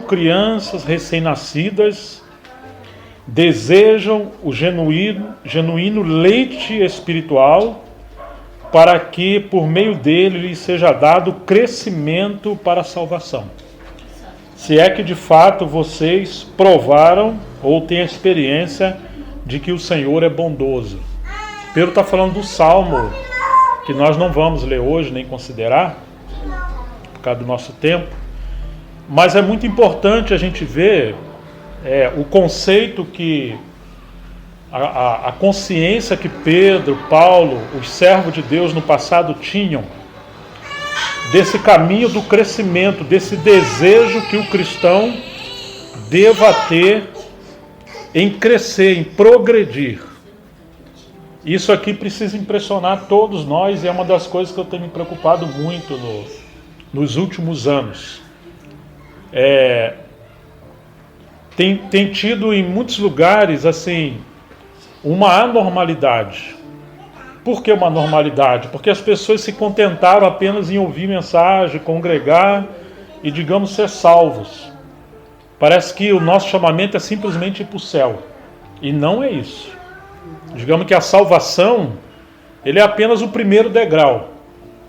crianças recém-nascidas desejam o genuíno leite espiritual, para que por meio dele lhes seja dado crescimento para a salvação. Se é que de fato vocês provaram ou têm a experiência de que o Senhor é bondoso. Pedro está falando do Salmo, que nós não vamos ler hoje nem considerar, por causa do nosso tempo, mas é muito importante a gente ver o conceito que a consciência que Pedro, Paulo, os servos de Deus no passado tinham desse caminho do crescimento, desse desejo que o cristão deva ter em crescer, em progredir. Isso aqui precisa impressionar todos nós e é uma das coisas que eu tenho me preocupado muito nos últimos anos. Tem tido em muitos lugares assim uma anormalidade. Por que uma normalidade? Porque as pessoas se contentaram apenas em ouvir mensagem, congregar e, digamos, ser salvos. Parece que o nosso chamamento é simplesmente ir para o céu. E não é isso. Digamos que a salvação, ele é apenas o primeiro degrau.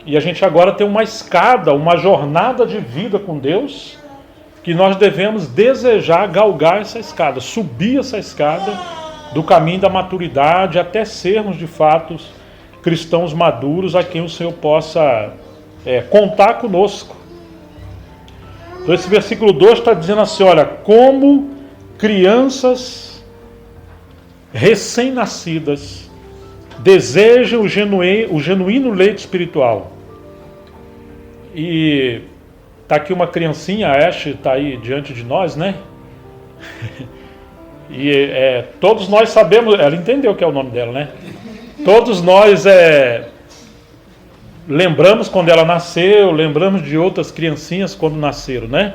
E a gente agora tem uma escada, uma jornada de vida com Deus, que nós devemos desejar galgar essa escada, subir essa escada do caminho da maturidade até sermos de fato cristãos maduros a quem o Senhor possa contar conosco. Então esse versículo 2 está dizendo assim, olha, como crianças recém-nascidas desejam o genuíno leite espiritual. E está aqui uma criancinha, a Ash está aí diante de nós, né? E todos nós sabemos, ela entendeu que é o nome dela, né? Todos nós lembramos quando ela nasceu, lembramos de outras criancinhas quando nasceram, né?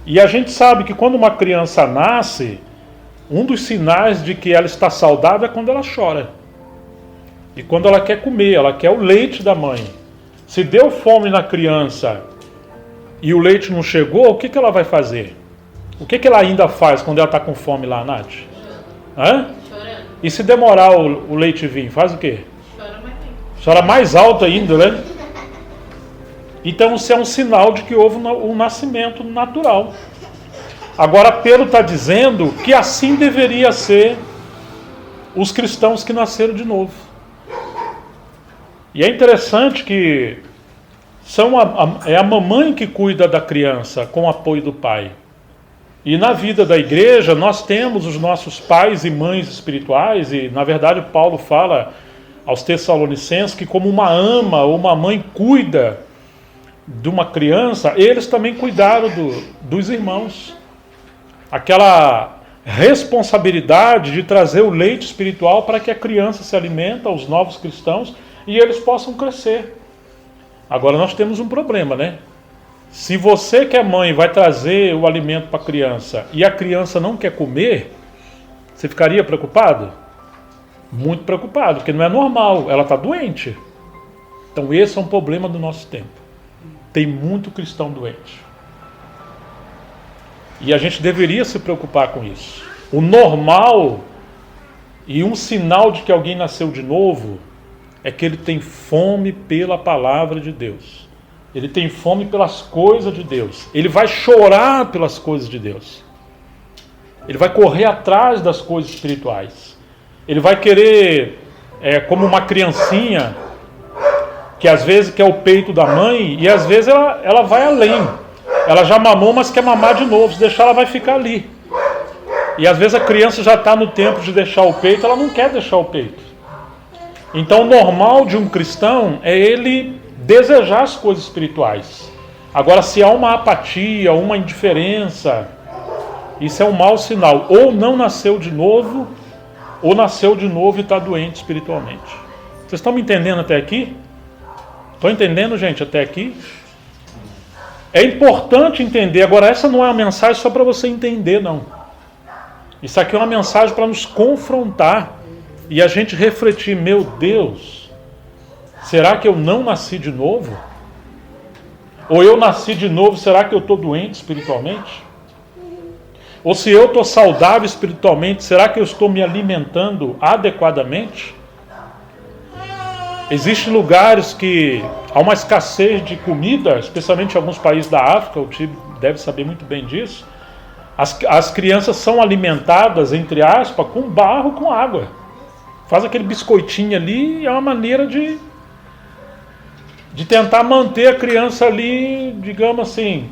E a gente sabe que quando uma criança nasce, um dos sinais de que ela está saudável é quando ela chora. E quando ela quer comer, ela quer o leite da mãe. Se deu fome na criança e o leite não chegou, o que ela vai fazer? O que ela ainda faz quando ela está com fome lá, Nath? Hã? Chorando. E se demorar o leite vir, faz o quê? Chora mais tempo. Chora mais alto ainda, né? Então isso é um sinal de que houve um nascimento natural. Agora Pedro está dizendo que assim deveria ser os cristãos que nasceram de novo. E é interessante que é a mamãe que cuida da criança com o apoio do pai. E na vida da igreja nós temos os nossos pais e mães espirituais, e na verdade Paulo fala aos Tessalonicenses que como uma ama ou uma mãe cuida de uma criança, eles também cuidaram dos irmãos. Aquela responsabilidade de trazer o leite espiritual para que a criança se alimente, os novos cristãos, e eles possam crescer. Agora nós temos um problema, né? Se você que é mãe vai trazer o alimento para a criança e a criança não quer comer, você ficaria preocupado? Muito preocupado, porque não é normal, ela está doente. Então esse é um problema do nosso tempo. Tem muito cristão doente. E a gente deveria se preocupar com isso. O normal e um sinal de que alguém nasceu de novo é que ele tem fome pela palavra de Deus. Ele tem fome pelas coisas de Deus. Ele vai chorar pelas coisas de Deus. Ele vai correr atrás das coisas espirituais. Ele vai querer, como uma criancinha, que às vezes quer o peito da mãe, e às vezes ela vai além. Ela já mamou, mas quer mamar de novo. Se deixar, ela vai ficar ali. E às vezes a criança já está no tempo de deixar o peito, ela não quer deixar o peito. Então o normal de um cristão é ele desejar as coisas espirituais. Agora, se há uma apatia, uma indiferença, isso é um mau sinal. Ou não nasceu de novo, ou nasceu de novo e está doente espiritualmente. Vocês estão me entendendo até aqui? Estão entendendo, gente, até aqui? É importante entender. Agora, essa não é uma mensagem só para você entender, não. Isso aqui é uma mensagem para nos confrontar e a gente refletir, meu Deus, será que eu não nasci de novo? Ou eu nasci de novo, será que eu estou doente espiritualmente? Ou se eu estou saudável espiritualmente, será que eu estou me alimentando adequadamente? Existem lugares que há uma escassez de comida, especialmente em alguns países da África, o Tibo deve saber muito bem disso. As crianças são alimentadas, entre aspas, com barro, com água. Faz aquele biscoitinho ali, é uma maneira de tentar manter a criança ali, digamos assim,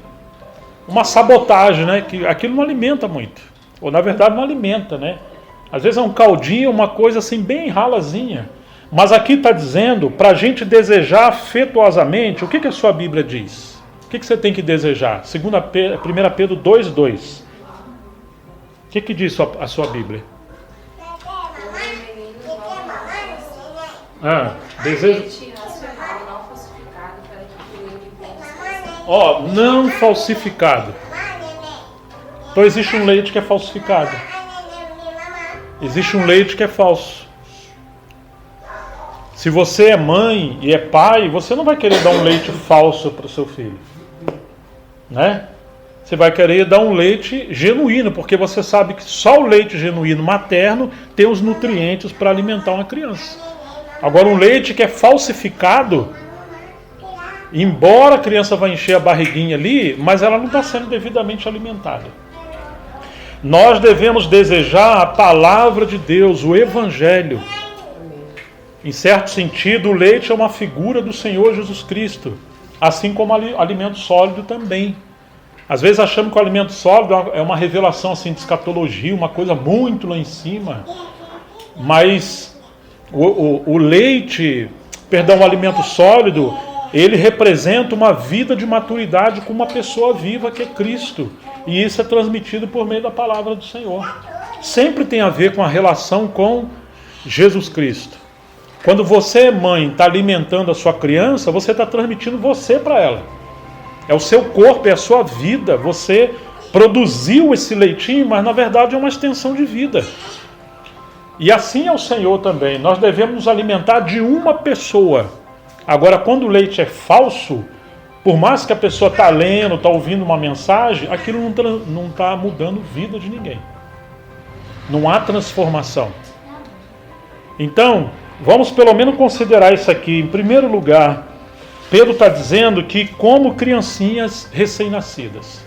uma sabotagem, né? Que aquilo não alimenta muito. Ou na verdade não alimenta, né? Às vezes é um caldinho, uma coisa assim bem ralazinha. Mas aqui está dizendo para a gente desejar afetuosamente. O que a sua Bíblia diz? O que você tem que desejar? 1 Pedro 2,2. O que diz a sua Bíblia? Desejo. Não falsificado. Então existe um leite que é falsificado. Existe um leite que é falso. Se você é mãe e é pai, você não vai querer dar um leite falso para o seu filho, né? Você vai querer dar um leite genuíno, porque você sabe que só o leite genuíno materno tem os nutrientes para alimentar uma criança. Agora, um leite que é falsificado, embora a criança vá encher a barriguinha ali, mas ela não está sendo devidamente alimentada. Nós devemos desejar a palavra de Deus, o Evangelho. Em certo sentido, o leite é uma figura do Senhor Jesus Cristo, assim como o alimento sólido também. Às vezes achamos que o alimento sólido é uma revelação assim, de escatologia, uma coisa muito lá em cima, mas o leite, o alimento sólido, ele representa uma vida de maturidade com uma pessoa viva que é Cristo, e isso é transmitido por meio da palavra do Senhor. Sempre tem a ver com a relação com Jesus Cristo. Quando você, mãe, está alimentando a sua criança, você está transmitindo você para ela. É o seu corpo, é a sua vida. Você produziu esse leitinho, mas na verdade é uma extensão de vida. E assim é o Senhor também. Nós devemos nos alimentar de uma pessoa. Agora, quando o leite é falso, por mais que a pessoa está lendo, está ouvindo uma mensagem, aquilo não está mudando a vida de ninguém. Não há transformação. Então, vamos pelo menos considerar isso aqui. Em primeiro lugar, Pedro está dizendo que como criancinhas recém-nascidas,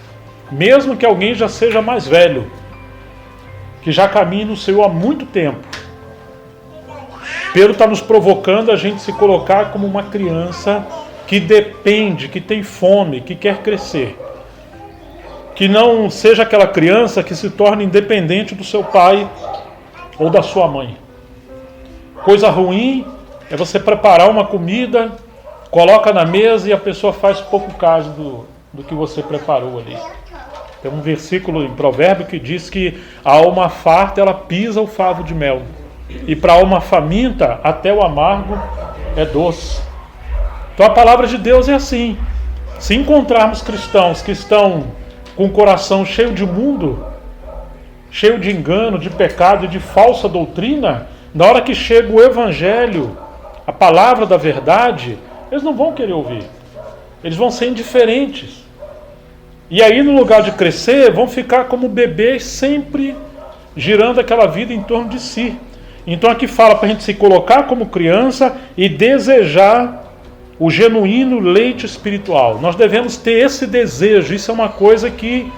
mesmo que alguém já seja mais velho, que já caminhe no Senhor há muito tempo, Pedro está nos provocando a gente se colocar como uma criança que depende, que tem fome, que quer crescer. Que não seja aquela criança que se torna independente do seu pai ou da sua mãe. Coisa ruim é você preparar uma comida, coloca na mesa e a pessoa faz pouco caso do que você preparou ali. Tem um versículo em Provérbio que diz que a alma farta ela pisa o favo de mel. E para a alma faminta até o amargo é doce. Então a palavra de Deus é assim. Se encontrarmos cristãos que estão com o coração cheio de mundo, cheio de engano, de pecado e de falsa doutrina, na hora que chega o Evangelho, a palavra da verdade, eles não vão querer ouvir. Eles vão ser indiferentes. E aí, no lugar de crescer, vão ficar como bebês, sempre girando aquela vida em torno de si. Então aqui fala para a gente se colocar como criança e desejar o genuíno leite espiritual. Nós devemos ter esse desejo. Isso é uma coisa que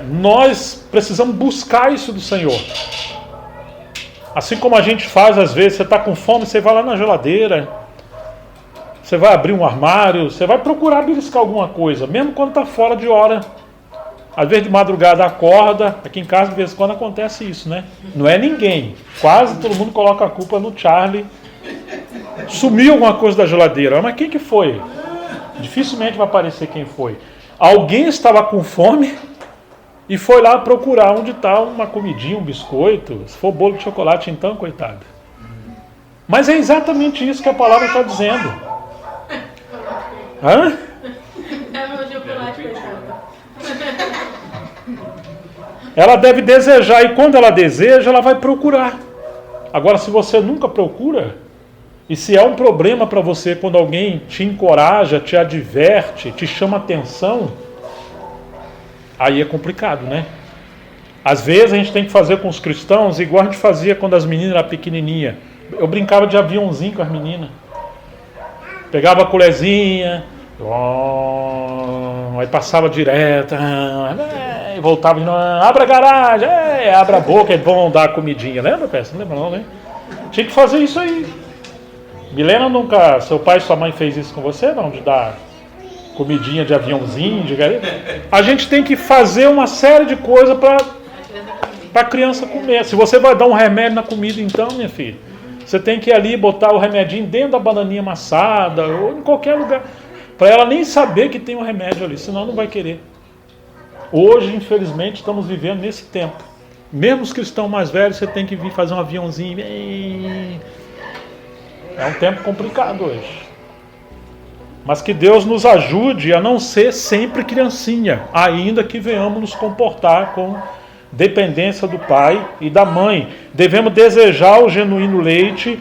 nós precisamos buscar isso do Senhor. Assim como a gente faz às vezes, você está com fome, você vai lá na geladeira, você vai abrir um armário, você vai procurar beliscar alguma coisa, mesmo quando está fora de hora. Às vezes de madrugada acorda, aqui em casa de vez em quando acontece isso, né? Não é ninguém, quase todo mundo coloca a culpa no Charlie. Sumiu alguma coisa da geladeira, mas quem que foi? Dificilmente vai aparecer quem foi. Alguém estava com fome e foi lá procurar onde está uma comidinha, um biscoito. Se for bolo de chocolate, então, coitado. Mas é exatamente isso que a palavra está dizendo. Hã? É meu chocolate, coitado. Ela deve desejar, e quando ela deseja, ela vai procurar. Agora, se você nunca procura, E se é um problema para você quando alguém te encoraja, te adverte, te chama atenção, aí é complicado, né? Às vezes a gente tem que fazer com os cristãos igual a gente fazia quando as meninas eram pequenininhas. Eu brincava de aviãozinho com as meninas. Pegava a colherzinha, aí passava direto, e voltava de novo, abre a garagem, abre a boca e vão dar a comidinha. Lembra, peça? Não lembra não, né? Tinha que fazer isso aí. Milena, nunca, seu pai e sua mãe fez isso com você, não? De dar comidinha de aviãozinho, de gareta? A gente tem que fazer uma série de coisas para a criança comer. Se você vai dar um remédio na comida, então, minha filha, você tem que ir ali botar o remedinho dentro da bananinha amassada, ou em qualquer lugar, para ela nem saber que tem um remédio ali, senão não vai querer. Hoje, infelizmente, estamos vivendo nesse tempo. Mesmo os cristãos mais velhos, você tem que vir fazer um aviãozinho. É um tempo complicado hoje. Mas que Deus nos ajude a não ser sempre criancinha, ainda que venhamos nos comportar com dependência do pai e da mãe. Devemos desejar o genuíno leite.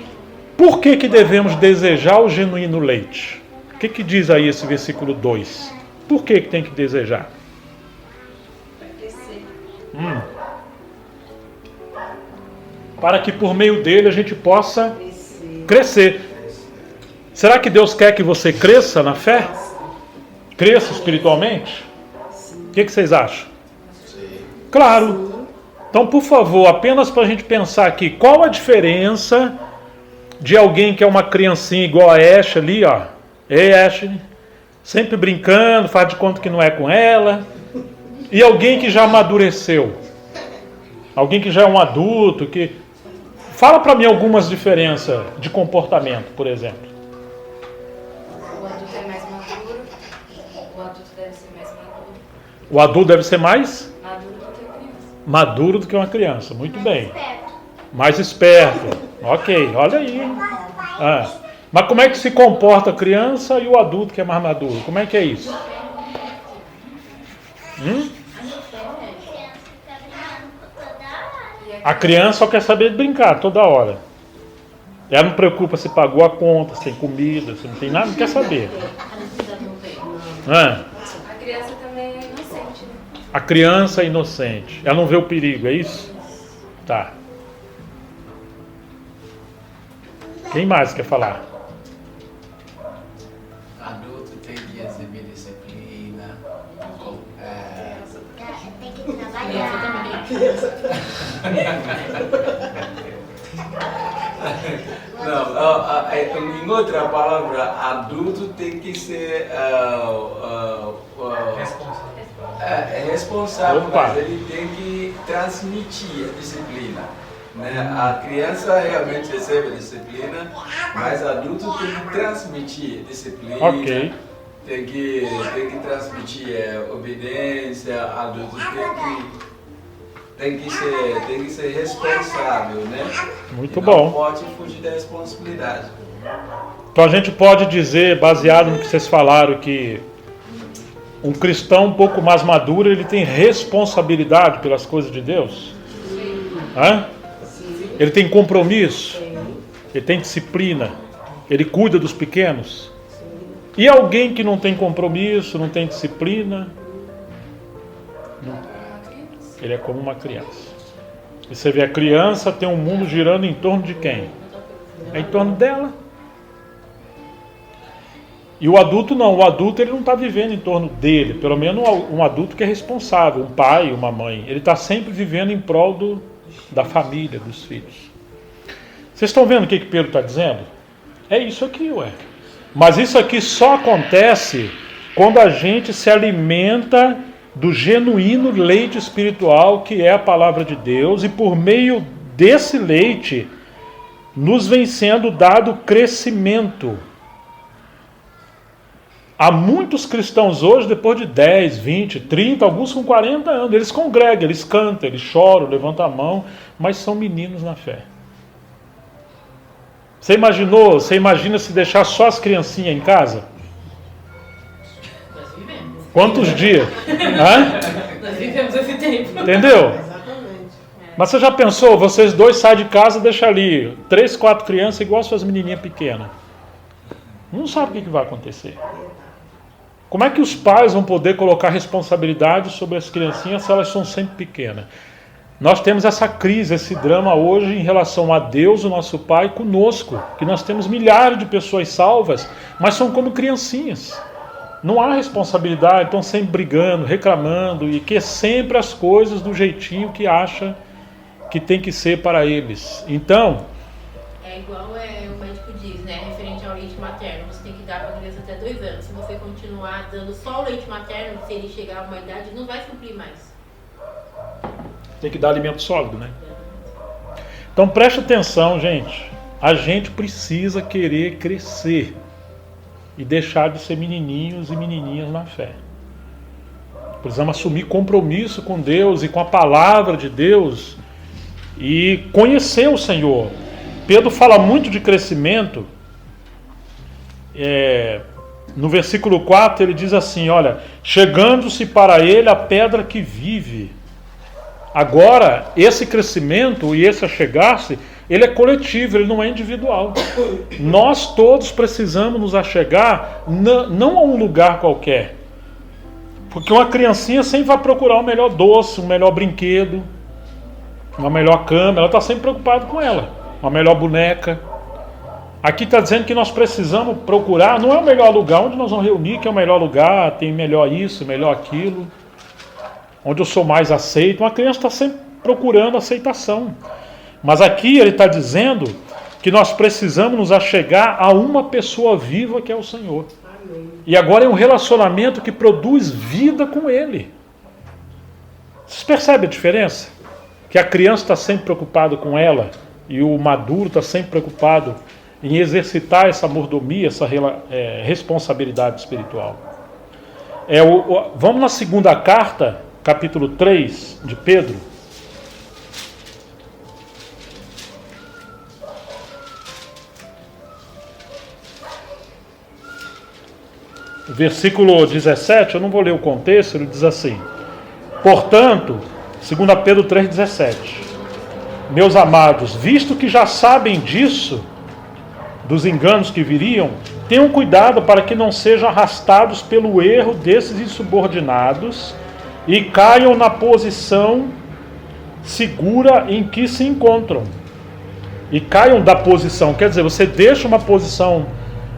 Por que devemos desejar o genuíno leite? O que diz aí esse versículo 2? Por que tem que desejar? Para que por meio dele a gente possa crescer. Será que Deus quer que você cresça na fé? Cresça espiritualmente? O que vocês acham? Claro. Então, por favor, apenas para a gente pensar aqui, qual a diferença de alguém que é uma criancinha igual a Ashley ali, ó. Ei, Ashley, sempre brincando, faz de conta que não é com ela, e alguém que já amadureceu, alguém que já é um adulto, que... Fala para mim algumas diferenças de comportamento, por exemplo. O adulto é mais maduro, o adulto deve ser mais maduro. O adulto deve ser mais? Maduro do que a criança. Maduro do que uma criança, muito bem. Mais esperto. Ok, olha aí. Mas como é que se comporta a criança e o adulto que é mais maduro? Como é que é isso? A criança só quer saber de brincar toda hora. Ela não preocupa se pagou a conta, se tem comida, se não tem nada, não quer saber. A criança também é inocente, né? A criança é inocente. Ela não vê o perigo, é isso? Tá. Quem mais quer falar? Adulto tem que exibir disciplina. Tem que Criança trabalhar. também. Não, em outra palavra, adulto tem que ser responsável, Opa. mas ele tem que transmitir a disciplina. Né? A criança realmente recebe a disciplina, mas adulto tem que transmitir disciplina. Ok. Tem que transmitir obediência, adulto tem que ser responsável, né? Muito e bom. Não pode fugir da responsabilidade. Então a gente pode dizer, baseado no que vocês falaram, que um cristão um pouco mais maduro, ele tem responsabilidade pelas coisas de Deus? Hã? Ele tem compromisso? Ele tem disciplina? Ele cuida dos pequenos? E alguém que não tem compromisso, não tem disciplina, ele é como uma criança. E você vê, a criança tem um mundo girando em torno de quem? É em torno dela. E o adulto não. O adulto ele não está vivendo em torno dele. Pelo menos um adulto que é responsável, um pai, uma mãe. Ele está sempre vivendo em prol da família, dos filhos. Vocês estão vendo o que Pedro está dizendo? É isso aqui, ué. Mas isso aqui só acontece quando a gente se alimenta do genuíno leite espiritual que é a palavra de Deus, e por meio desse leite nos vem sendo dado crescimento. Há muitos cristãos hoje, depois de 10, 20, 30, alguns com 40 anos, eles congregam, eles cantam, eles choram, levantam a mão, mas são meninos na fé. Você imagina se deixar só as criancinhas em casa? Nós vivemos. Quantos dias? Hã? Nós vivemos esse tempo. Entendeu? Exatamente. Mas você já pensou, vocês dois saem de casa e deixam ali 3, 4 crianças igual as suas menininhas pequenas? Não sabe o que vai acontecer. Como é que os pais vão poder colocar responsabilidade sobre as criancinhas se elas são sempre pequenas? Nós temos essa crise, esse drama hoje em relação a Deus, o nosso Pai, conosco. Que nós temos milhares de pessoas salvas, mas são como criancinhas. Não há responsabilidade, estão sempre brigando, reclamando e quer sempre as coisas do jeitinho que acha que tem que ser para eles. Então... É igual o médico diz, né? Referente ao leite materno. Você tem que dar para a criança até 2 anos. Se você continuar dando só o leite materno, se ele chegar a uma idade, não vai suprir mais. Tem que dar alimento sólido, né? Então preste atenção, gente. A gente precisa querer crescer e deixar de ser menininhos e menininhas na fé. Precisamos assumir compromisso com Deus e com a palavra de Deus e conhecer o Senhor. Pedro fala muito de crescimento. No versículo 4 ele diz assim, olha, chegando-se para ele a pedra que vive. Agora, esse crescimento e esse achegar-se, ele é coletivo, ele não é individual. Nós todos precisamos nos achegar não a um lugar qualquer. Porque uma criancinha sempre vai procurar o melhor doce, um melhor brinquedo, uma melhor cama, ela está sempre preocupada com ela, uma melhor boneca. Aqui está dizendo que nós precisamos procurar, não é o melhor lugar, onde nós vamos reunir, que é o melhor lugar, tem melhor isso, melhor aquilo, onde eu sou mais aceito. Uma criança está sempre procurando aceitação. Mas aqui ele está dizendo que nós precisamos nos achegar a uma pessoa viva que é o Senhor. Amém. E agora é um relacionamento que produz vida com Ele. Vocês percebem a diferença? Que a criança está sempre preocupada com ela e o maduro está sempre preocupado em exercitar essa mordomia, essa responsabilidade espiritual. Vamos na segunda carta, capítulo 3 de Pedro. Versículo 17, eu não vou ler o contexto, ele diz assim: portanto, 2 Pedro 3,17, meus amados, visto que já sabem disso, dos enganos que viriam, tenham cuidado para que não sejam arrastados pelo erro desses insubordinados e caiam na posição segura em que se encontram. E caiam da posição, quer dizer, você deixa uma posição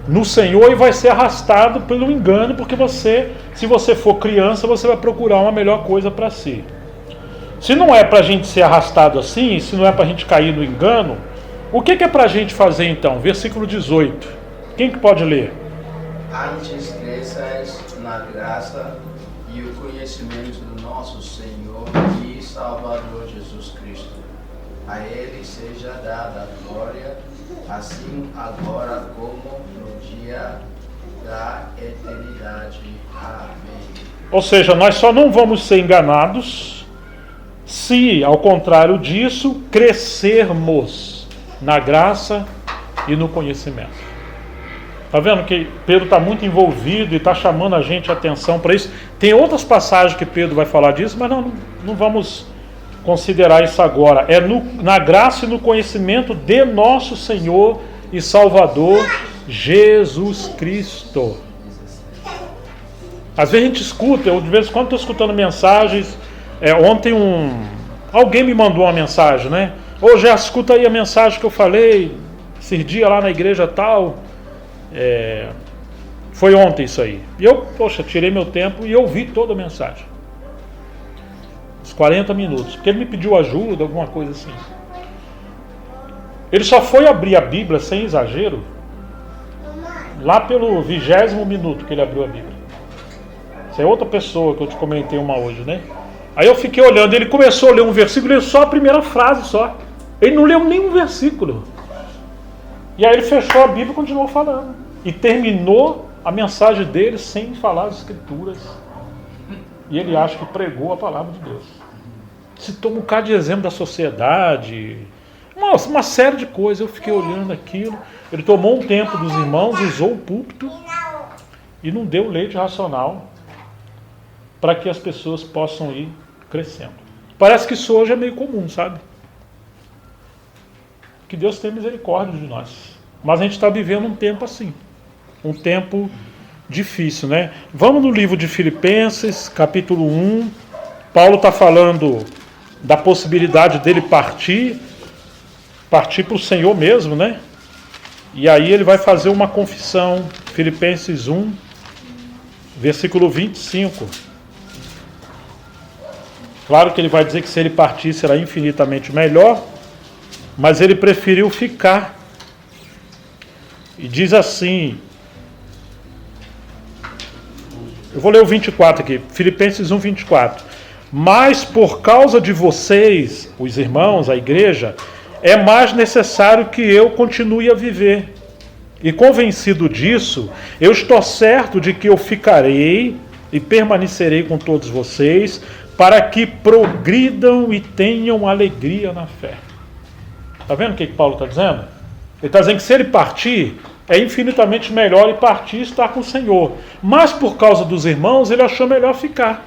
no Senhor e vai ser arrastado pelo engano, porque se você for criança, você vai procurar uma melhor coisa para si. Se não é para a gente ser arrastado assim, se não é para a gente cair no engano, o que é para a gente fazer então? Versículo 18. Quem que pode ler? Antes cresçais na graça e o conhecimento do nosso Senhor e Salvador Jesus Cristo. A Ele seja dada a glória, assim agora como no dia da eternidade. Amém. Ou seja, nós só não vamos ser enganados se, ao contrário disso, crescermos na graça e no conhecimento. Está vendo que Pedro está muito envolvido e está chamando a gente a atenção para isso. Tem outras passagens que Pedro vai falar disso, mas não vamos considerar isso agora. É na graça e no conhecimento de nosso Senhor e Salvador Jesus Cristo. Às vezes a gente escuta, eu de vez em quando estou escutando mensagens. Ontem alguém me mandou uma mensagem, né? Ô, já escuta aí a mensagem que eu falei esses dias lá na igreja tal. Foi ontem isso aí. E eu, tirei meu tempo e ouvi toda a mensagem. Uns 40 minutos. Porque ele me pediu ajuda, alguma coisa assim. Ele só foi abrir a Bíblia, sem exagero, lá pelo 20º minuto que ele abriu a Bíblia. Essa é outra pessoa que eu te comentei uma hoje, né? Aí eu fiquei olhando, ele começou a ler um versículo, leu só a primeira frase só. Ele não leu nenhum versículo. E aí ele fechou a Bíblia e continuou falando. E terminou a mensagem dele sem falar as escrituras. E ele acha que pregou a palavra de Deus. Citou um bocado de exemplo da sociedade, uma série de coisas. Eu fiquei olhando aquilo. Ele tomou um tempo dos irmãos, usou o púlpito e não deu leite racional para que as pessoas possam ir crescendo. Parece que isso hoje é meio comum, sabe? que Deus tenha misericórdia de nós. Mas a gente está vivendo um tempo assim, um tempo difícil, né? Vamos no livro de Filipenses, capítulo 1. Paulo está falando da possibilidade dele partir para o Senhor mesmo, né? E aí ele vai fazer uma confissão. Filipenses 1, versículo 25. Claro que ele vai dizer que se ele partir será infinitamente melhor, mas ele preferiu ficar. E diz assim, eu vou ler o 24 aqui, Filipenses 1, 24. Mas por causa de vocês, os irmãos, a igreja, é mais necessário que eu continue a viver. E convencido disso, eu estou certo de que eu ficarei e permanecerei com todos vocês, para que progridam e tenham alegria na fé. Está vendo o que Paulo está dizendo? Ele está dizendo que se ele partir, é infinitamente melhor ele partir e estar com o Senhor. Mas por causa dos irmãos, ele achou melhor ficar.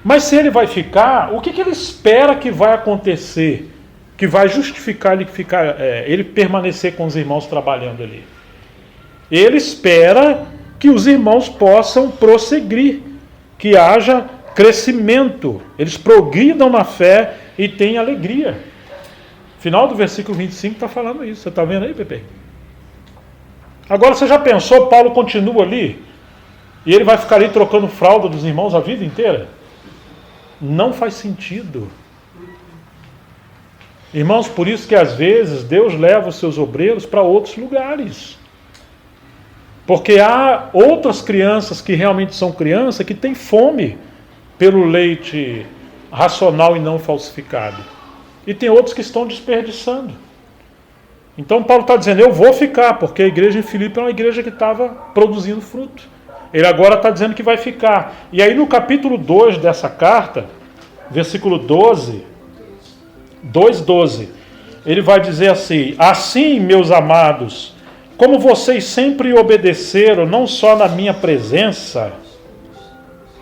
Mas se ele vai ficar, o que ele espera que vai acontecer, que vai justificar ele permanecer com os irmãos trabalhando ali? Ele espera que os irmãos possam prosseguir, que haja crescimento, eles progridam na fé e tenham alegria. Final do versículo 25 está falando isso. Você está vendo aí, Pepe? Agora você já pensou, Paulo continua ali e ele vai ficar ali trocando fralda dos irmãos a vida inteira? Não faz sentido. Irmãos, por isso que às vezes Deus leva os seus obreiros para outros lugares. Porque há outras crianças que realmente são crianças que têm fome pelo leite racional e não falsificado. E tem outros que estão desperdiçando. Então Paulo está dizendo, eu vou ficar, porque a igreja em Filipe é uma igreja que estava produzindo fruto. Ele agora está dizendo que vai ficar. E aí no capítulo 2 dessa carta, versículo 12, 2:12, ele vai dizer assim, assim, meus amados, como vocês sempre obedeceram, não só na minha presença,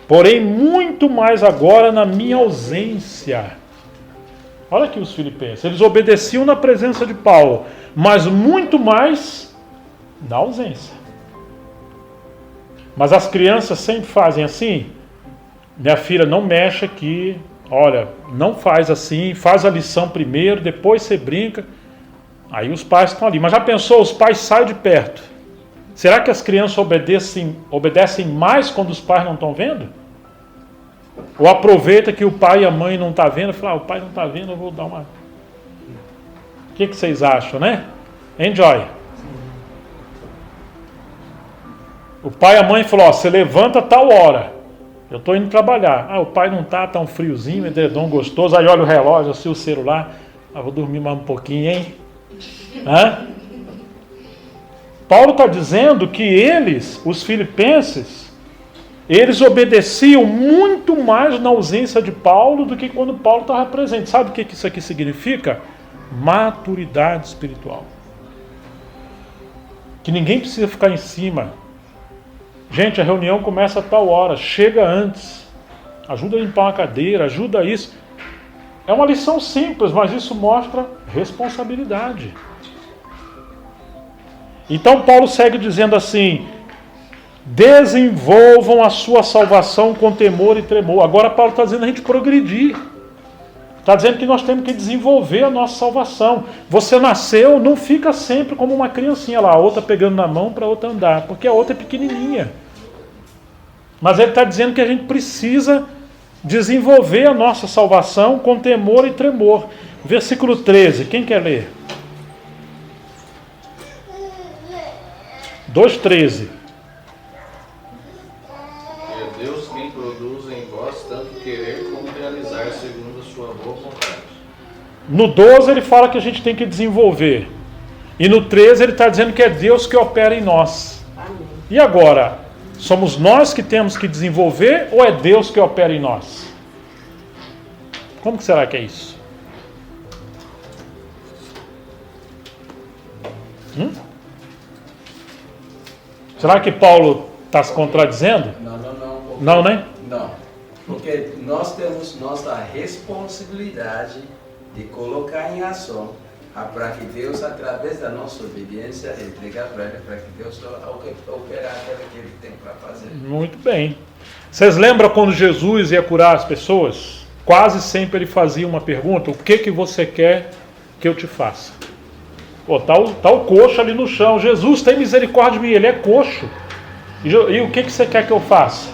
porém muito mais agora na minha ausência. Olha aqui os filipenses, eles obedeciam na presença de Paulo, mas muito mais na ausência. Mas as crianças sempre fazem assim, minha filha, não mexe aqui, olha, não faz assim, faz a lição primeiro, depois você brinca. Aí os pais estão ali. Mas já pensou, os pais saem de perto? Será que as crianças obedecem mais quando os pais não estão vendo? Ou aproveita que o pai e a mãe não estão vendo e fala, o pai não está vendo, eu vou dar uma... O que vocês acham, né? Enjoy. O pai e a mãe falou, você levanta a tal hora. Eu estou indo trabalhar. O pai não está um friozinho, edredom gostoso. Aí olha o relógio, assim, o celular. Vou dormir mais um pouquinho, hein? Paulo está dizendo que eles, os filipenses, eles obedeciam muito mais na ausência de Paulo do que quando Paulo estava presente. Sabe o que isso aqui significa? Maturidade espiritual. Que ninguém precisa ficar em cima. Gente, a reunião começa a tal hora, chega antes, ajuda a limpar uma cadeira, ajuda isso. É uma lição simples, mas isso mostra responsabilidade. Então Paulo segue dizendo assim, desenvolvam a sua salvação com temor e tremor. Agora Paulo está dizendo a gente progredir. Está dizendo que nós temos que desenvolver a nossa salvação. Você nasceu, não fica sempre como uma criancinha lá, a outra pegando na mão para a outra andar, porque a outra é pequenininha. Mas ele está dizendo que a gente precisa desenvolver a nossa salvação com temor e tremor. Versículo 13, quem quer ler? 2:13. É Deus quem produz em vós tanto querer como realizar segundo a sua boa vontade. No 12 ele fala que a gente tem que desenvolver. E no 13 ele está dizendo que é Deus que opera em nós. Amém. E agora, somos nós que temos que desenvolver ou é Deus que opera em nós? Como que será que é isso? Será que Paulo está se contradizendo? Não, né? Não, porque nós temos nossa responsabilidade de colocar em ação para que Deus, através da nossa obediência, entregar para Ele, para que Deus operar aquilo que Ele tem para fazer. Muito bem. Vocês lembram quando Jesus ia curar as pessoas? Quase sempre ele fazia uma pergunta: o que você quer que eu te faça? Pô, tá o coxo ali no chão. Jesus, tem misericórdia de mim. Ele é coxo. E o que você quer que eu faça?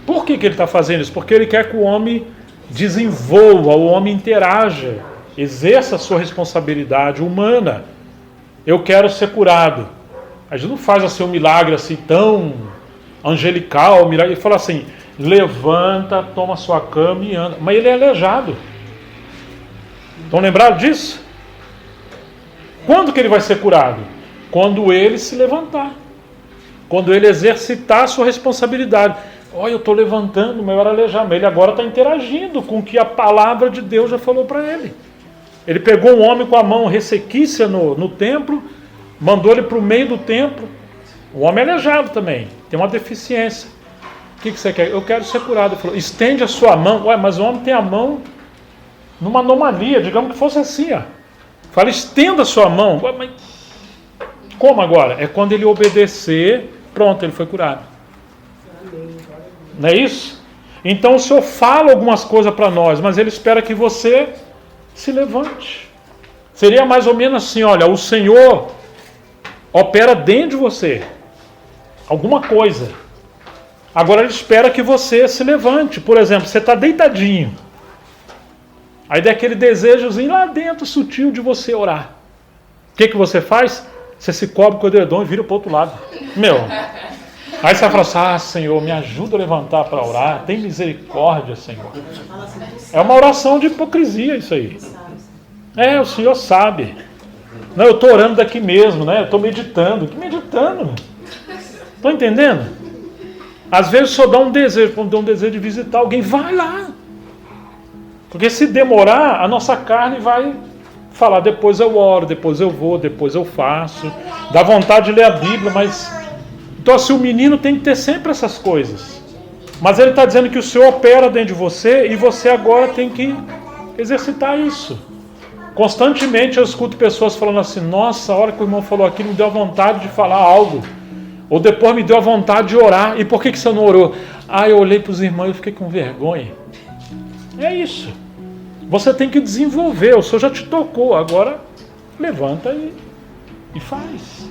Por que ele está fazendo isso? Porque ele quer que o homem desenvolva, o homem interaja, exerça a sua responsabilidade humana. Eu quero ser curado. A gente não faz assim um milagre assim tão angelical. Ele fala assim: levanta, toma sua cama e anda. Mas ele é aleijado. Estão lembrados disso? Quando que ele vai ser curado? Quando ele se levantar. Quando ele exercitar a sua responsabilidade. Olha, eu estou levantando, mas eu era aleijado. Mas ele agora está interagindo com o que a palavra de Deus já falou para ele. Ele pegou um homem com a mão ressequícia no templo, mandou ele para o meio do templo. O homem é aleijado também, tem uma deficiência. O que você quer? Eu quero ser curado. Ele falou: estende a sua mão. Ué, mas o homem tem a mão numa anomalia, digamos que fosse assim, ó. Fala: estenda a sua mão. Ué, mas como agora? É quando ele obedecer, pronto, ele foi curado. Não é isso? Então o Senhor fala algumas coisas para nós, mas Ele espera que você se levante. Seria mais ou menos assim: olha, o Senhor opera dentro de você alguma coisa. Agora Ele espera que você se levante. Por exemplo, você está deitadinho. Aí dá aquele desejozinho lá dentro, sutil, de você orar. O que você faz? Você se cobre com o edredom e vira para o outro lado. Aí você vai falar assim: ah, Senhor, me ajuda a levantar para orar. Tem misericórdia, Senhor. É uma oração de hipocrisia isso aí. O Senhor sabe. Não, eu estou orando daqui mesmo, né? Eu estou meditando. Que meditando? Estão entendendo? Às vezes só dá um desejo, quando dá um desejo de visitar alguém, vai lá. Porque se demorar, a nossa carne vai falar: depois eu oro, depois eu vou, depois eu faço. Dá vontade de ler a Bíblia, mas... Então assim, o menino tem que ter sempre essas coisas. Mas ele está dizendo que o Senhor opera dentro de você e você agora tem que exercitar isso. Constantemente eu escuto pessoas falando assim: nossa, a hora que o irmão falou aquilo me deu a vontade de falar algo. Ou depois me deu a vontade de orar. E por que você não orou? Ah, eu olhei para os irmãos e fiquei com vergonha. É isso. Você tem que desenvolver. O Senhor já te tocou. Agora levanta e faz.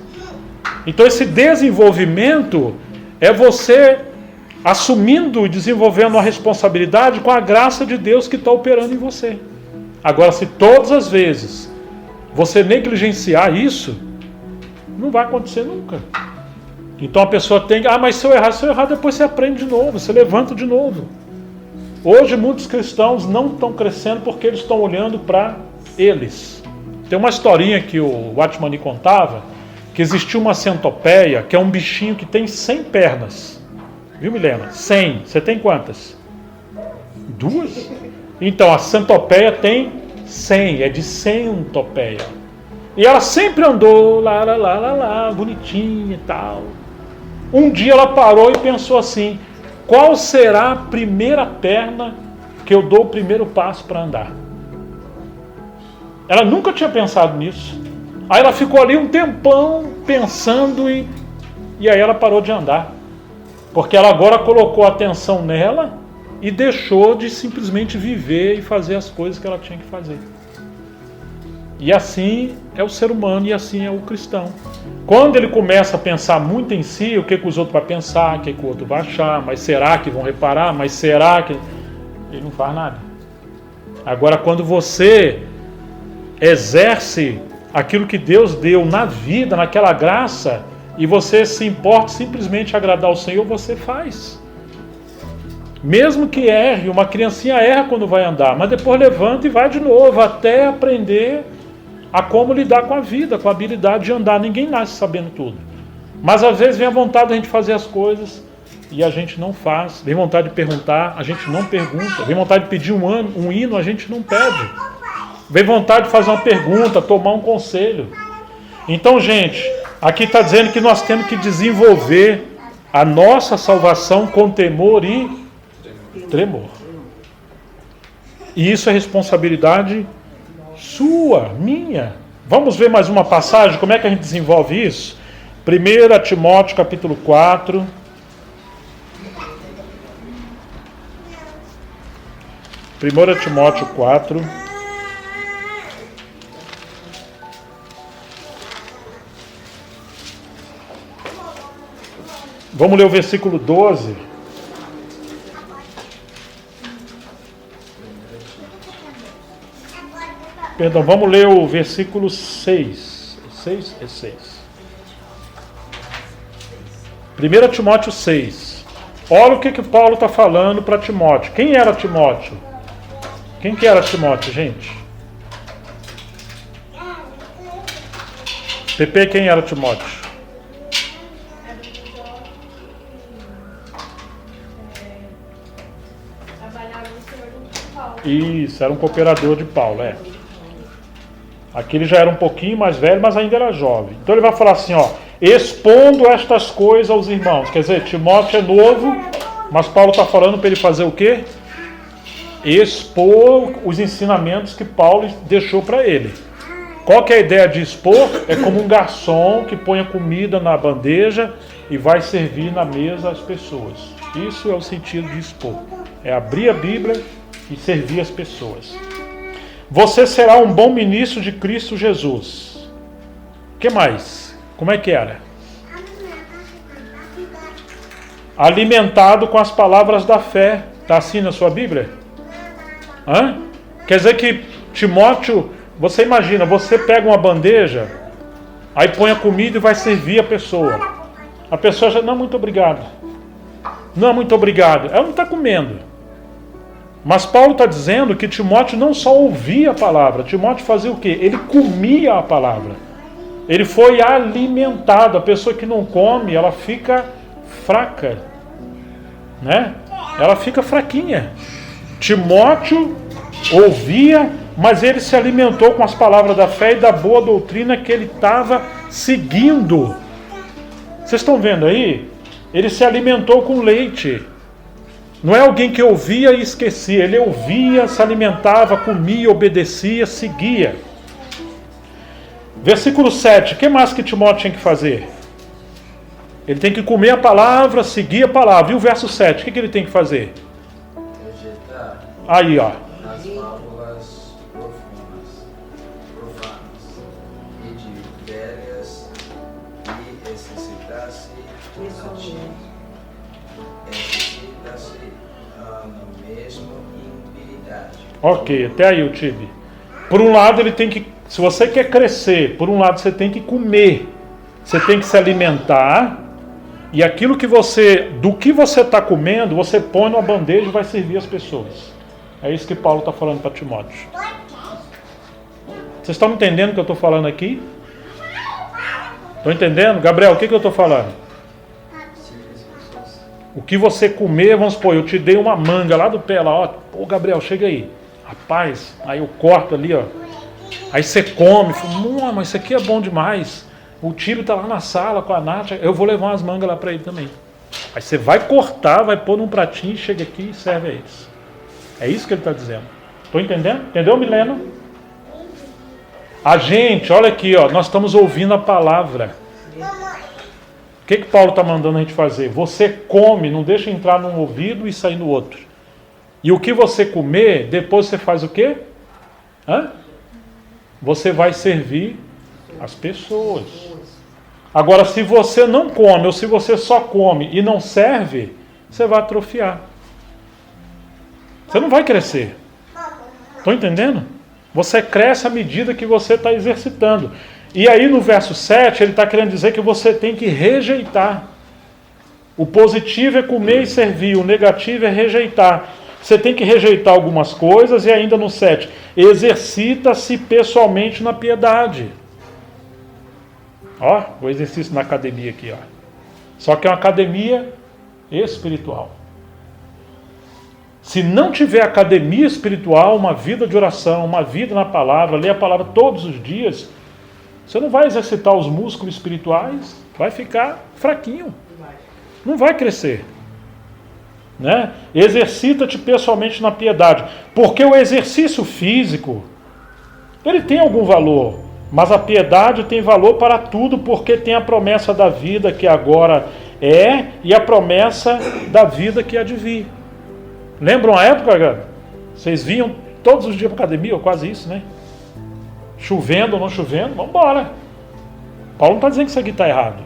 Então esse desenvolvimento é você assumindo e desenvolvendo a responsabilidade com a graça de Deus que está operando em você. Agora, se todas as vezes você negligenciar isso, não vai acontecer nunca. Então a pessoa tem que... mas se eu errar, depois você aprende de novo, você levanta de novo. Hoje muitos cristãos não estão crescendo porque eles estão olhando para eles. Tem uma historinha que o Watchman contava, que existia uma centopeia, que é um bichinho que tem 100 pernas. Viu, Milena? 100. Você tem quantas? 2? Então, a centopeia tem 100. É de centopeia. E ela sempre andou lá, bonitinha e tal. Um dia ela parou e pensou assim: qual será a primeira perna que eu dou o primeiro passo para andar? Ela nunca tinha pensado nisso. Aí ela ficou ali um tempão pensando e aí ela parou de andar. Porque ela agora colocou a atenção nela e deixou de simplesmente viver e fazer as coisas que ela tinha que fazer. E assim é o ser humano e assim é o cristão. Quando ele começa a pensar muito em si, o que os outros vão pensar, o que o outro vai achar, mas será que vão reparar, mas será que... Ele não faz nada. Agora, quando você exerce aquilo que Deus deu na vida, naquela graça, e você se importa simplesmente agradar ao Senhor, você faz. Mesmo que erre, uma criancinha erra quando vai andar, mas depois levanta e vai de novo, até aprender a como lidar com a vida, com a habilidade de andar. Ninguém nasce sabendo tudo. Mas às vezes vem a vontade da gente fazer as coisas e a gente não faz. Vem vontade de perguntar, a gente não pergunta. Vem vontade de pedir um hino, a gente não pede. Vem vontade de fazer uma pergunta, tomar um conselho. Então, gente, aqui está dizendo que nós temos que desenvolver a nossa salvação com temor e tremor. E isso é responsabilidade Sua, minha. Vamos ver mais uma passagem, como é que a gente desenvolve isso? 1 Timóteo capítulo 4. 1 Timóteo 4. Vamos ler o versículo 12. Perdão, vamos ler o versículo 6. 6 é 6. 1 Timóteo 6. Olha o que Paulo está falando para Timóteo. Quem era Timóteo? Quem que era Timóteo, gente? Pepe, quem era Timóteo? Isso, era um cooperador de Paulo, Aqui ele já era um pouquinho mais velho, mas ainda era jovem. Então ele vai falar assim, expondo estas coisas aos irmãos. Quer dizer, Timóteo é novo, mas Paulo está falando para ele fazer o quê? Expor os ensinamentos que Paulo deixou para ele. Qual que é a ideia de expor? É como um garçom que põe a comida na bandeja e vai servir na mesa às pessoas. Isso é o sentido de expor. É abrir a Bíblia e servir as pessoas. Você será um bom ministro de Cristo Jesus. O que mais? Como é que era? Alimentado com as palavras da fé. Está assim na sua Bíblia? Quer dizer que Timóteo, você imagina, você pega uma bandeja, aí põe a comida e vai servir a pessoa. A pessoa já, não, muito obrigado. Não, muito obrigado. Ela não está comendo. Mas Paulo está dizendo que Timóteo não só ouvia a palavra, Timóteo fazia o quê? Ele comia a palavra. Ele foi alimentado. A pessoa que não come, ela fica fraca, né? Ela fica fraquinha. Timóteo ouvia, mas ele se alimentou com as palavras da fé e da boa doutrina que ele estava seguindo. Vocês estão vendo aí? Ele se alimentou com leite. Não é alguém que ouvia e esquecia. Ele ouvia, se alimentava, comia, obedecia, seguia. Versículo 7. O que mais que Timóteo tinha que fazer? Ele tem que comer a palavra, seguir a palavra. E o verso 7, o que ele tem que fazer? Rejeitar Aí, as fábulas profanas e de velhas e exercitar-se no mesmo impiedade. Ok, até aí o Tibi. Por um lado ele tem que, se você quer crescer, por um lado você tem que comer, você tem que se alimentar, e aquilo que do que você está comendo, você põe numa bandeja e vai servir as pessoas. É isso que Paulo está falando para Timóteo. Vocês estão entendendo o que eu estou falando aqui? Estão entendendo? Gabriel, o que eu estou falando? O que você comer, vamos supor, eu te dei uma manga lá do pé, lá, ô Gabriel, chega aí. Rapaz, aí eu corto ali, aí você come, fala, mas isso aqui é bom demais. O Tiro está lá na sala com a Nath, eu vou levar umas mangas lá para ele também. Aí você vai cortar, vai pôr num pratinho, chega aqui e serve a eles. É isso que ele está dizendo. Estou entendendo? Entendeu, Milena? A gente, olha aqui, nós estamos ouvindo a palavra. O que Paulo está mandando a gente fazer? Você come, não deixa entrar num ouvido e sair no outro. E o que você comer, depois você faz o quê? Você vai servir as pessoas. Agora, se você não come, ou se você só come e não serve, você vai atrofiar. Você não vai crescer. Estão entendendo? Você cresce à medida que você está exercitando. E aí no verso 7, ele está querendo dizer que você tem que rejeitar. O positivo é comer e servir, o negativo é rejeitar. Você tem que rejeitar algumas coisas, e ainda no 7, exercita-se pessoalmente na piedade. O exercício na academia aqui, Só que é uma academia espiritual. Se não tiver academia espiritual, uma vida de oração, uma vida na palavra, ler a palavra todos os dias, você não vai exercitar os músculos espirituais, vai ficar fraquinho. Não vai crescer. Né? Exercita-te pessoalmente na piedade. Porque o exercício físico, Ele tem algum valor, mas a piedade tem valor para tudo, porque tem a promessa da vida que agora é e a promessa da vida que há de vir. Lembram a época, cara? Vocês vinham todos os dias para a academia, ou quase isso, né? Chovendo ou não chovendo, vamos embora. Paulo não está dizendo que isso aqui está errado,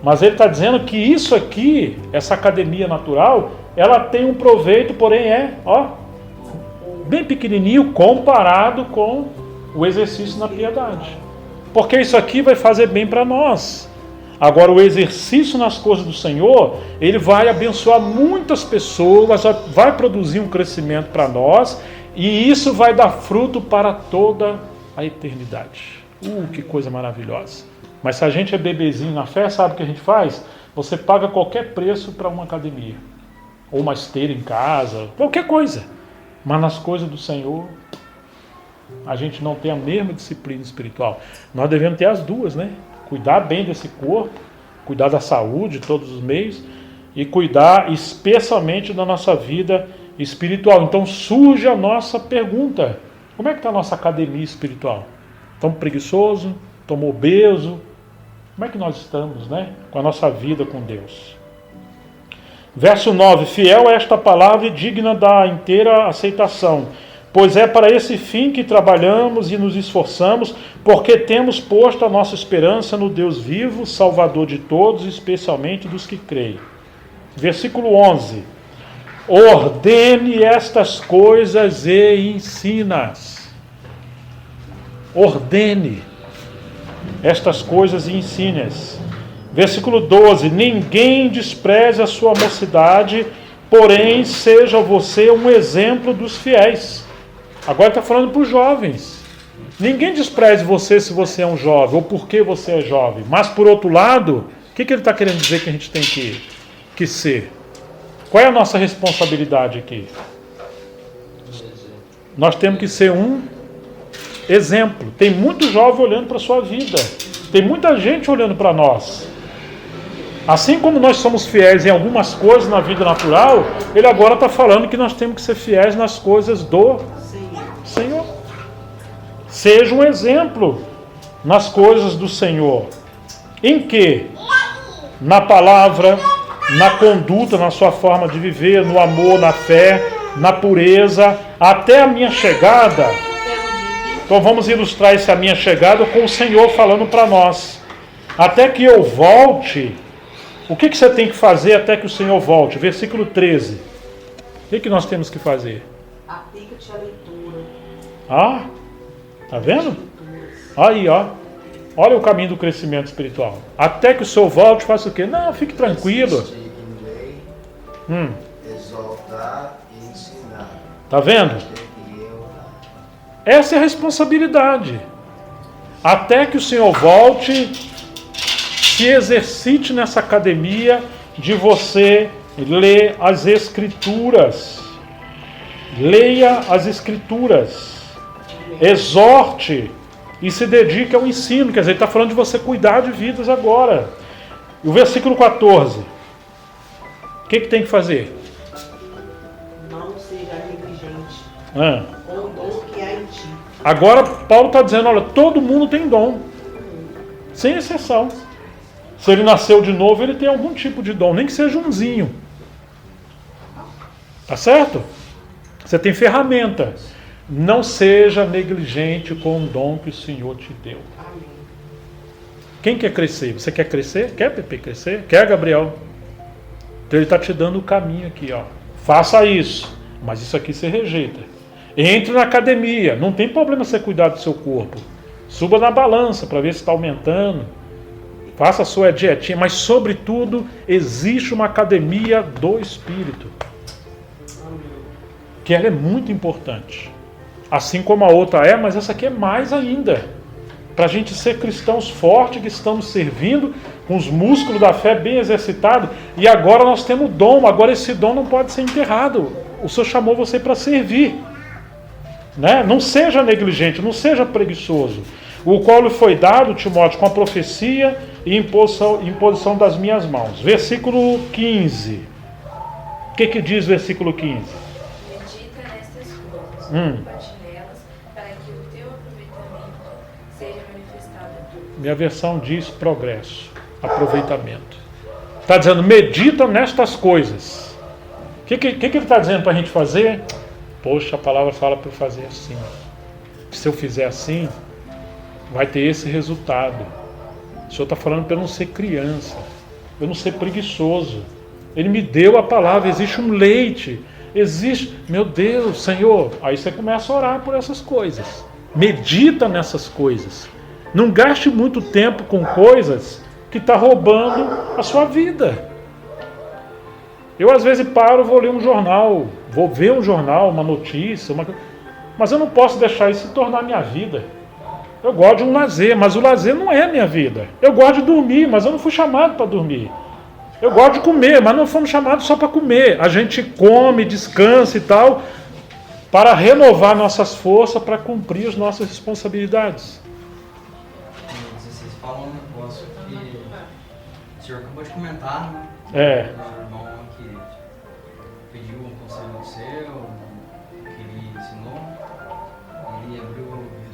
mas ele está dizendo que isso aqui, essa academia natural, ela tem um proveito, porém bem pequenininho comparado com o exercício na piedade. Porque isso aqui vai fazer bem para nós. Agora, o exercício nas coisas do Senhor, ele vai abençoar muitas pessoas, vai produzir um crescimento para nós, e isso vai dar fruto para toda a eternidade. Que coisa maravilhosa. Mas se a gente é bebezinho na fé, sabe o que a gente faz? Você paga qualquer preço para uma academia, ou uma esteira em casa, qualquer coisa. Mas nas coisas do Senhor, a gente não tem a mesma disciplina espiritual. Nós devemos ter as duas, né? Cuidar bem desse corpo, cuidar da saúde, todos os meios, e cuidar especialmente da nossa vida espiritual. Então surge a nossa pergunta: como é que está a nossa academia espiritual? Estamos preguiçosos? Estamos obesos? Como é que nós estamos, né? Com a nossa vida com Deus? Verso 9: fiel é esta palavra e digna da inteira aceitação, pois é para esse fim que trabalhamos e nos esforçamos, porque temos posto a nossa esperança no Deus vivo, Salvador de todos, especialmente dos que creem. Versículo 11: ordene estas coisas e ensina-as. Ordene estas coisas e ensine-as. Versículo 12: ninguém despreze a sua mocidade, porém seja você um exemplo dos fiéis. Agora está falando para os jovens. Ninguém despreze você se você é um jovem, ou porque você é jovem. Mas, por outro lado, o que ele está querendo dizer que a gente tem que ser? Qual é a nossa responsabilidade aqui? Nós temos que ser um exemplo. Tem muito jovem olhando para a sua vida. Tem muita gente olhando para nós. Assim como nós somos fiéis em algumas coisas na vida natural, ele agora está falando que nós temos que ser fiéis nas coisas do Senhor. Seja um exemplo nas coisas do Senhor. Em que? Na palavra, na conduta, na sua forma de viver, no amor, na fé, na pureza, até a minha chegada. Então vamos ilustrar essa minha chegada com o Senhor falando para nós. Até que eu volte. O que você tem que fazer até que o Senhor volte? Versículo 13. O que nós temos que fazer? Aplica-te à leitura. Tá vendo? Aí, olha o caminho do crescimento espiritual. Até que o Senhor volte, faça o quê? Não, fique tranquilo. Exaltar e ensinar. Tá vendo? Essa é a responsabilidade. Até que o Senhor volte, se exercite nessa academia de você ler as Escrituras. Leia as Escrituras. Exorte e se dedique ao ensino. Quer dizer, ele está falando de você cuidar de vidas agora. E o versículo 14. O que tem que fazer? Não seja negligente com o dom que há em ti. Agora Paulo está dizendo, olha, todo mundo tem dom. Sem exceção. Se ele nasceu de novo, ele tem algum tipo de dom, nem que seja umzinho. Tá certo? Você tem ferramenta. Não seja negligente com o dom que o Senhor te deu. Quem quer crescer? Você quer crescer? Quer, Pepe, crescer? Quer, Gabriel? Então ele está te dando o caminho aqui, Faça isso. Mas isso aqui você rejeita. Entre na academia. Não tem problema você cuidar do seu corpo. Suba na balança para ver se está aumentando. Faça a sua dietinha. Mas, sobretudo, existe uma academia do Espírito. Que ela é muito importante. Assim como a outra é, mas essa aqui é mais ainda. Para a gente ser cristãos fortes, que estamos servindo, com os músculos da fé bem exercitados. E agora nós temos dom. Agora esse dom não pode ser enterrado. O Senhor chamou você para servir. Né? Não seja negligente, não seja preguiçoso. O qual lhe foi dado, Timóteo, com a profecia e imposição das minhas mãos. Versículo 15. O que diz versículo 15? Medita nestas coisas, combate nelas, para que o teu aproveitamento igreja manifestada. Minha versão diz progresso, aproveitamento. Está dizendo, medita nestas coisas. O que ele está dizendo para a gente fazer? Poxa, a palavra fala para eu fazer assim. Se eu fizer assim, vai ter esse resultado. O Senhor está falando para eu não ser criança, eu não ser preguiçoso. Ele me deu a palavra, existe um leite, existe, meu Deus, Senhor. Aí você começa a orar por essas coisas. Medita nessas coisas. Não gaste muito tempo com coisas que estão roubando a sua vida. Eu às vezes paro, vou ler um jornal, vou ver um jornal, uma notícia, mas eu não posso deixar isso se tornar minha vida. Eu gosto de um lazer, mas o lazer não é minha vida. Eu gosto de dormir, mas eu não fui chamado para dormir. Eu gosto de comer, mas não fomos chamados só para comer. A gente come, descansa e tal, para renovar nossas forças, para cumprir as nossas responsabilidades. Vocês falam um negócio que o senhor acabou de comentar, né? O irmão que pediu um conselho seu, que ele ensinou, ele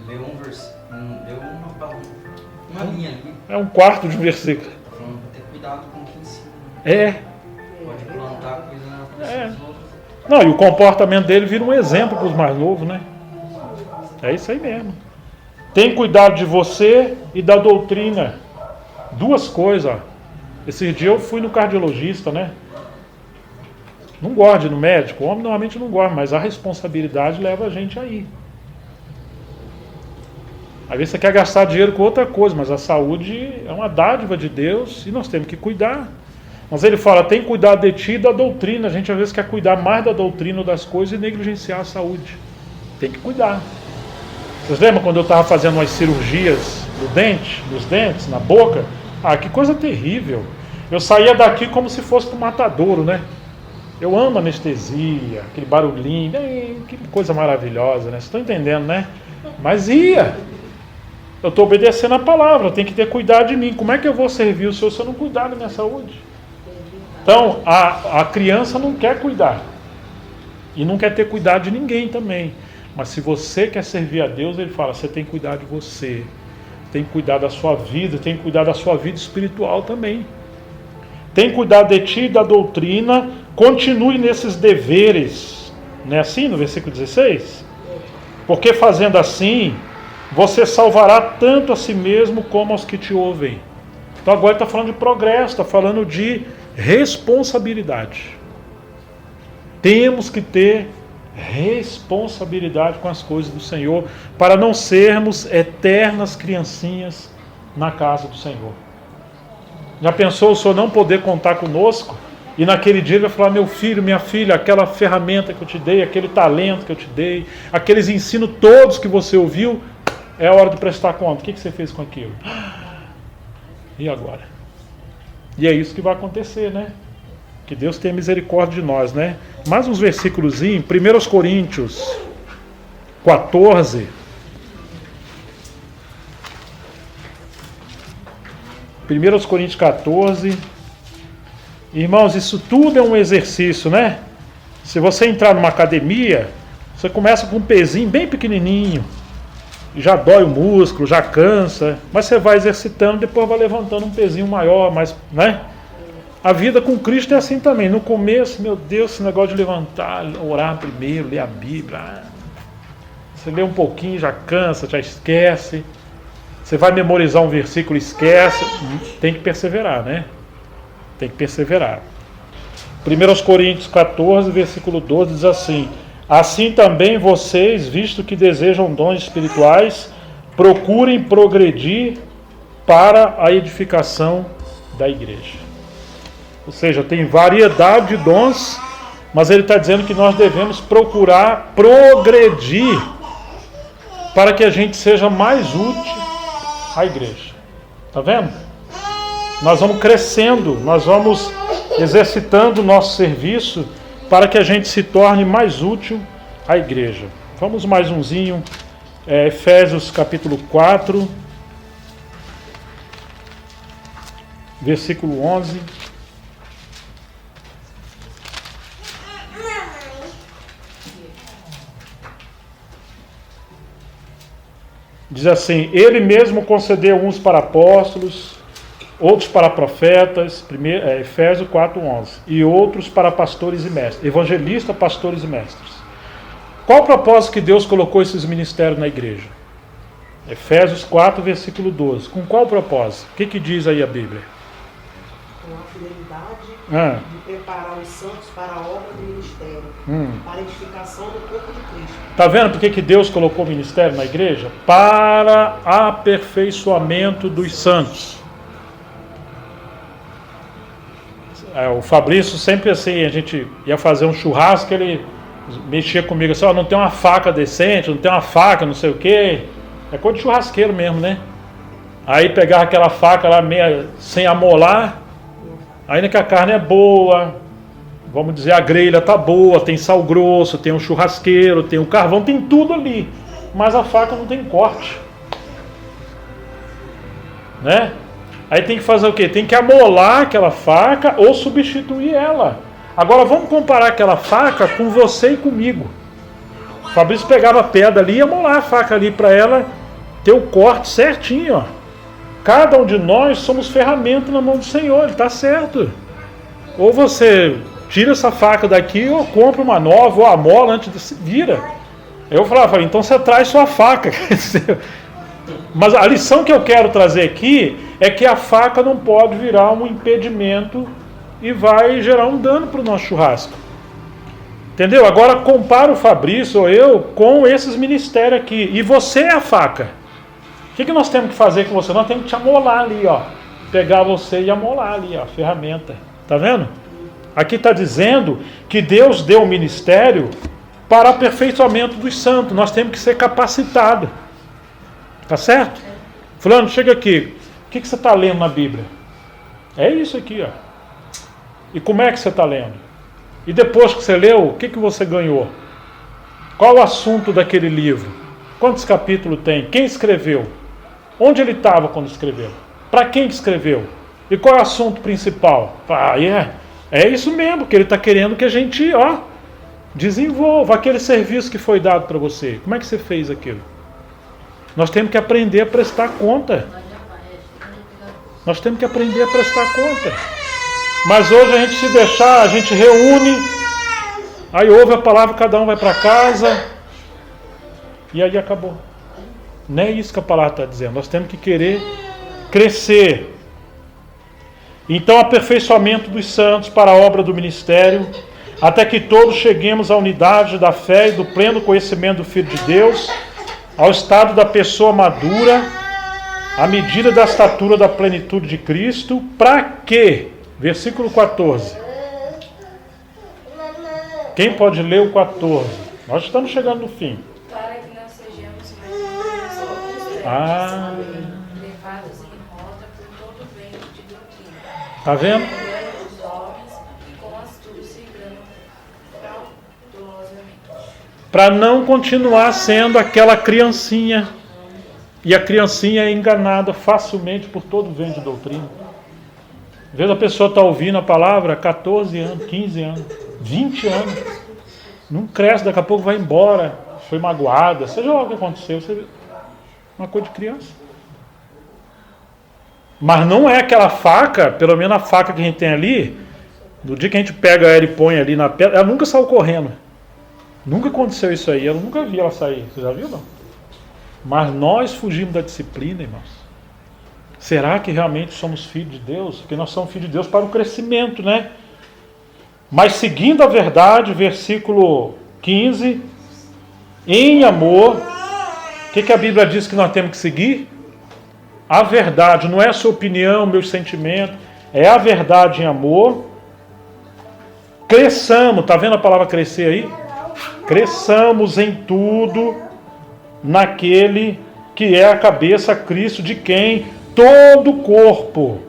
leu um versículo, deu uma linha ali. É um quarto de um versículo. Falando para ter cuidado com o que ensina. Pode plantar coisa na cabeça dos outros. Não, e o comportamento dele vira um exemplo para os mais novos, né? É isso aí mesmo. Tem cuidado de você e da doutrina. Duas coisas, ó. Esse dia eu fui no cardiologista, né? Não gosto de ir no médico, o homem normalmente não gosta, mas a responsabilidade leva a gente aí. Às vezes você quer gastar dinheiro com outra coisa, mas a saúde é uma dádiva de Deus e nós temos que cuidar. Mas ele fala, tem cuidado de ti e da doutrina. A gente às vezes quer cuidar mais da doutrina das coisas e negligenciar a saúde. Tem que cuidar. Vocês lembram quando eu estava fazendo umas cirurgias dos dentes, na boca? Ah, que coisa terrível. Eu saía daqui como se fosse para o matadouro, né? Eu amo anestesia, aquele barulhinho, que coisa maravilhosa, né? Vocês estão entendendo, né? Mas ia. Eu estou obedecendo a palavra, eu tenho que ter cuidado de mim. Como é que eu vou servir o Senhor se eu não cuidar da minha saúde? Então, a criança não quer cuidar. E não quer ter cuidado de ninguém também. Mas se você quer servir a Deus, ele fala, você tem que cuidar de você. Tem que cuidar da sua vida, tem que cuidar da sua vida espiritual também. Tem que cuidar de ti e da doutrina, continue nesses deveres. Não é assim no versículo 16? Porque fazendo assim, você salvará tanto a si mesmo como aos que te ouvem. Então agora ele está falando de progresso, está falando de responsabilidade. Temos que ter responsabilidade com as coisas do Senhor, para não sermos eternas criancinhas na casa do Senhor. Já pensou o Senhor não poder contar conosco? E naquele dia ele vai falar, meu filho, minha filha, aquela ferramenta que eu te dei, aquele talento que eu te dei, aqueles ensinos todos que você ouviu, é a hora de prestar conta. O que você fez com aquilo? E agora? E é isso que vai acontecer, né? Que Deus tenha misericórdia de nós, né? Mais uns versículos, 1 Coríntios 14. 1 Coríntios 14. Irmãos, isso tudo é um exercício, né? Se você entrar numa academia, você começa com um pezinho bem pequenininho. Já dói o músculo, já cansa. Mas você vai exercitando, depois vai levantando um pezinho maior, mais, né? A vida com Cristo é assim também. No começo, meu Deus, esse negócio de levantar, orar primeiro, ler a Bíblia. Você lê um pouquinho, já cansa, já esquece. Você vai memorizar um versículo, esquece. Tem que perseverar, né? Tem que perseverar. 1 Coríntios 14, versículo 12, diz assim: assim também vocês, visto que desejam dons espirituais, procurem progredir para a edificação da igreja. Ou seja, tem variedade de dons, mas ele está dizendo que nós devemos procurar progredir para que a gente seja mais útil à igreja. Está vendo? Nós vamos crescendo, nós vamos exercitando o nosso serviço para que a gente se torne mais útil à igreja. Vamos mais umzinho, Efésios capítulo 4, versículo 11. Diz assim: ele mesmo concedeu uns para apóstolos, outros para profetas, Efésios 4:11, e outros para pastores e mestres, evangelistas, pastores e mestres. Qual o propósito que Deus colocou esses ministérios na igreja? Efésios 4, versículo 12. Com qual propósito? O que diz aí a Bíblia? Com a fidelidade de preparar os santos para a obra do ministério, para a edificação do corpo de Cristo. Está vendo por que Deus colocou o ministério na igreja? Para aperfeiçoamento dos santos. O Fabrício sempre assim, a gente ia fazer um churrasco, ele mexia comigo assim: não tem uma faca decente, não tem uma faca, não sei o quê. É coisa de churrasqueiro mesmo, né? Aí pegava aquela faca lá meia, sem amolar, ainda que a carne é boa, vamos dizer, a grelha tá boa, tem sal grosso, tem um churrasqueiro, tem um carvão, tem tudo ali, mas a faca não tem corte, né? Aí tem que fazer o quê? Tem que amolar aquela faca ou substituir ela. Agora vamos comparar aquela faca com você e comigo. O Fabrício pegava a pedra ali e ia amolar a faca ali para ela ter o corte certinho, ó. Cada um de nós somos ferramenta na mão do Senhor, ele está certo. Ou você tira essa faca daqui, ou compra uma nova, ou amola antes de se vira. Eu falava, então você traz sua faca. Mas a lição que eu quero trazer aqui é que a faca não pode virar um impedimento e vai gerar um dano para o nosso churrasco. Entendeu? Agora compara o Fabrício ou eu com esses ministérios aqui. E você é a faca. O que nós temos que fazer com você? Nós temos que te amolar ali, ó. Pegar você e amolar ali, ó, a ferramenta. Tá vendo? Aqui está dizendo que Deus deu o ministério para aperfeiçoamento dos santos. Nós temos que ser capacitados. Tá certo? Fulano, chega aqui. O que você está lendo na Bíblia? É isso aqui, ó. E como é que você está lendo? E depois que você leu, o que você ganhou? Qual o assunto daquele livro? Quantos capítulos tem? Quem escreveu? Onde ele estava quando escreveu? Para quem escreveu? E qual é o assunto principal? É isso mesmo, que ele está querendo que a gente, ó, desenvolva aquele serviço que foi dado para você. Como é que você fez aquilo? Nós temos que aprender a prestar conta. Nós temos que aprender a prestar conta. Mas hoje a gente se deixar, a gente reúne, aí ouve a palavra, cada um vai para casa, e aí acabou. Não é isso que a palavra está dizendo. Nós temos que querer crescer. Então, aperfeiçoamento dos santos para a obra do ministério, até que todos cheguemos à unidade da fé e do pleno conhecimento do Filho de Deus, ao estado da pessoa madura, à medida da estatura da plenitude de Cristo. Para quê? Versículo 14. Quem pode ler o 14? Nós estamos chegando no fim. Para que não sejamos mais levados em rota por todo o vento de doutrina. Está vendo? Os homens com astúcia enganam fraudulosamente. Para não continuar sendo aquela criancinha. E a criancinha é enganada facilmente por todo o vento de doutrina. Às vezes a pessoa está ouvindo a palavra há 14 anos, 15 anos, 20 anos. Não cresce, daqui a pouco vai embora. Foi magoada, seja lá o que aconteceu. Uma coisa de criança. Mas não é aquela faca, pelo menos a faca que a gente tem ali, do dia que a gente pega ela e põe ali na pedra, ela nunca saiu correndo. Nunca aconteceu isso aí, eu nunca vi ela sair. Você já viu, não? Mas nós fugimos da disciplina, irmãos. Será que realmente somos filhos de Deus? Porque nós somos filhos de Deus para o crescimento, né? Mas seguindo a verdade, versículo 15, em amor, o que a Bíblia diz que nós temos que seguir? A verdade, não é a sua opinião, meus sentimentos, é a verdade em amor. Cresçamos, está vendo a palavra crescer aí? Cresçamos em tudo naquele que é a cabeça, Cristo, de quem todo o corpo.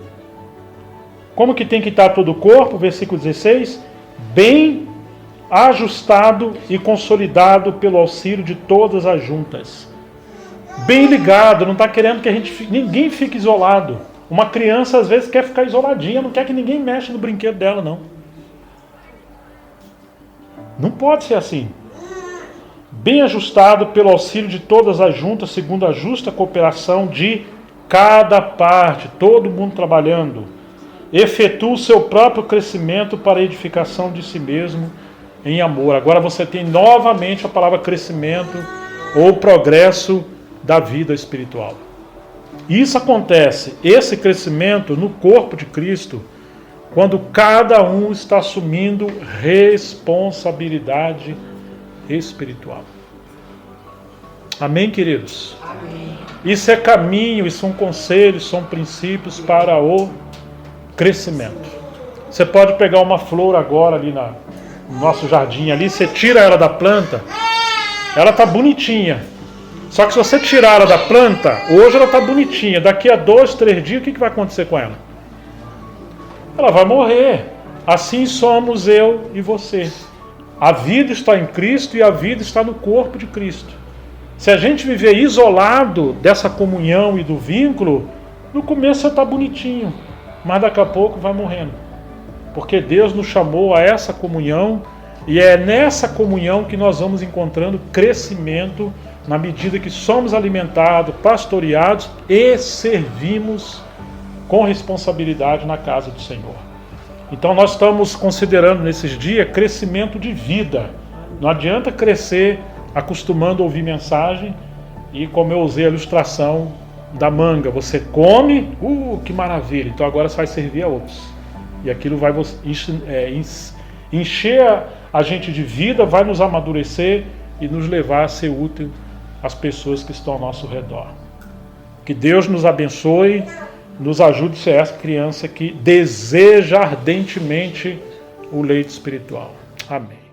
Como que tem que estar todo o corpo? Versículo 16. Bem ajustado e consolidado pelo auxílio de todas as juntas. Bem ligado, não está querendo que ninguém fique isolado. Uma criança às vezes quer ficar isoladinha, não quer que ninguém mexa no brinquedo dela, não. Não pode ser assim. bem ajustado pelo auxílio de todas as juntas, segundo a justa cooperação de cada parte, todo mundo trabalhando, efetua o seu próprio crescimento para a edificação de si mesmo em amor. Agora você tem novamente a palavra crescimento ou progresso da vida espiritual. Isso acontece, esse crescimento no corpo de Cristo, quando cada um está assumindo responsabilidade espiritual. Amém, queridos? Amém. Isso é caminho, isso são conselhos, são princípios para o crescimento. Você pode pegar uma flor agora ali no nosso jardim ali, você tira ela da planta, ela está bonitinha. Só que se você tirar ela da planta, hoje ela está bonitinha, daqui a 2, 3 dias, o que vai acontecer com ela? Ela vai morrer. Assim somos eu e você. A vida está em Cristo e a vida está no corpo de Cristo. Se a gente viver isolado dessa comunhão e do vínculo, no começo você está bonitinho, mas daqui a pouco vai morrendo. Porque Deus nos chamou a essa comunhão e é nessa comunhão que nós vamos encontrando crescimento na medida que somos alimentados, pastoreados e servimos com responsabilidade na casa do Senhor. Então nós estamos considerando nesses dias crescimento de vida. Não adianta crescer acostumando a ouvir mensagem e como eu usei a ilustração da manga, você come, que maravilha, então agora você vai servir a outros. E aquilo vai encher a gente de vida, vai nos amadurecer e nos levar a ser útil às pessoas que estão ao nosso redor. Que Deus nos abençoe, nos ajude a ser essa criança que deseja ardentemente o leite espiritual. Amém.